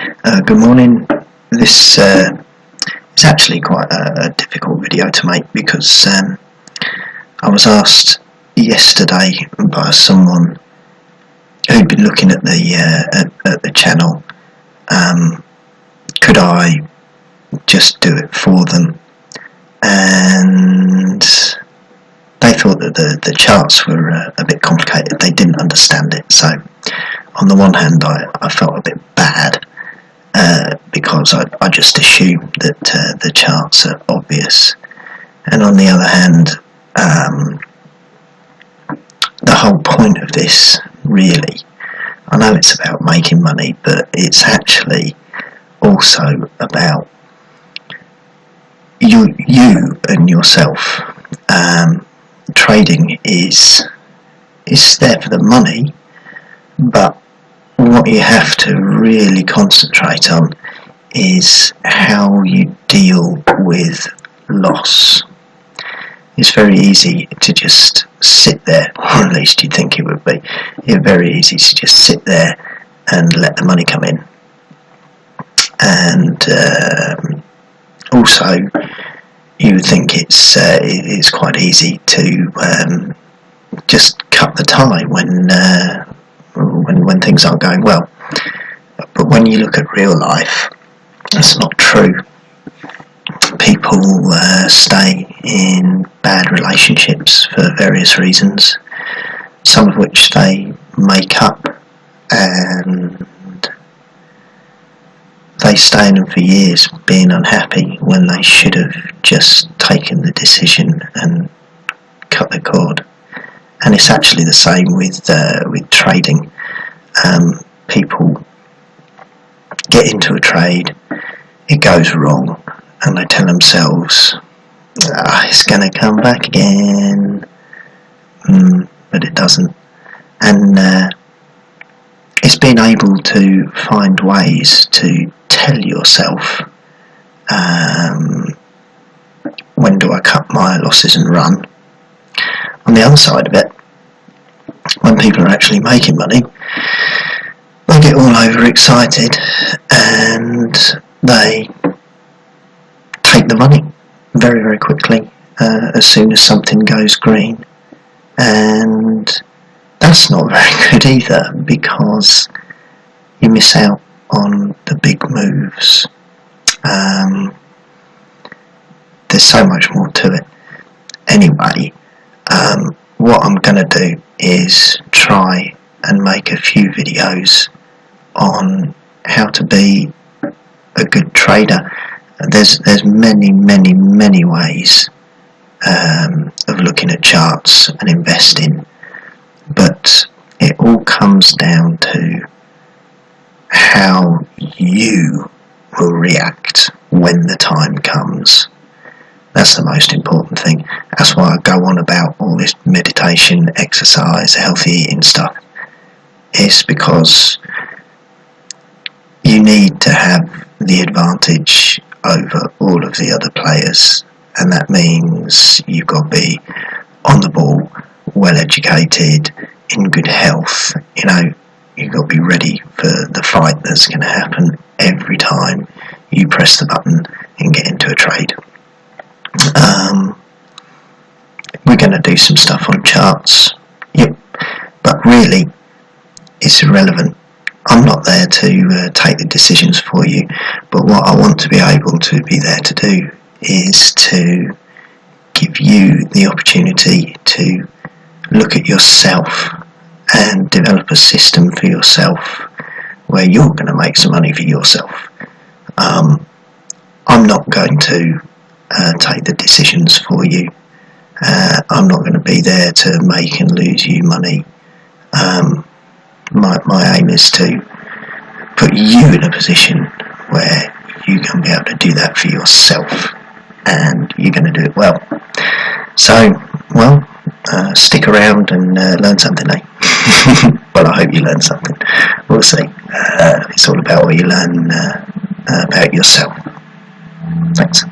Good morning. This is actually quite a difficult video to make because I was asked yesterday by someone who'd been looking at the channel, could I just do it for them, and they thought that the charts were a bit complicated. They didn't understand it, so on the one hand I felt a bit bad because I just assumed that the charts are obvious, and on the other hand, the whole point of this, really, I know it's about making money, but it's actually also about you and yourself. Trading is there for the money, but what you have to really concentrate on is how you deal with loss. It's very easy to just sit there, or at least you think it would be. It's very easy to just sit there and let the money come in. And also, you would think it's quite easy to just cut the tie when things aren't going well. But when you look at real life, that's not true. People stay in bad relationships for various reasons, some of which they make up, and they stay in them for years being unhappy when they should have just taken the decision and cut the cord. And it's actually the same with trading. People get into a trade, it goes wrong, and they tell themselves, it's going to come back again, but it doesn't. And it's being able to find ways to tell yourself, when do I cut my losses and run? On the other side of it, when people are actually making money, they get all overexcited and they take the money very, very quickly as soon as something goes green. And that's not very good either, because you miss out on the big moves. There's so much more to it. Anyway, what I'm going to do is try and make a few videos on how to be a good trader. There's many ways of looking at charts and investing, but it all comes down to how you will react when the time comes. That's the most important thing. That's why I go on about all this meditation, exercise, healthy eating stuff. It's because you need to have the advantage over all of the other players, and that means you've got to be on the ball, well educated, in good health. You've got to be ready for the fight that's going to happen every time you press the button and get into a trade. We're going to do some stuff on charts, yep, but really it's irrelevant. I'm not there to take the decisions for you, but what I want to be able to be there to do is to give you the opportunity to look at yourself and develop a system for yourself where you're going to make some money for yourself. I'm not going to take the decisions for you. I'm not going to be there to make and lose you money. My aim is to put you in a position where you can be able to do that for yourself, and you're going to do it well. So, stick around and learn something, eh? Well, I hope you learn something. We'll see. It's all about what you learn about yourself. Thanks.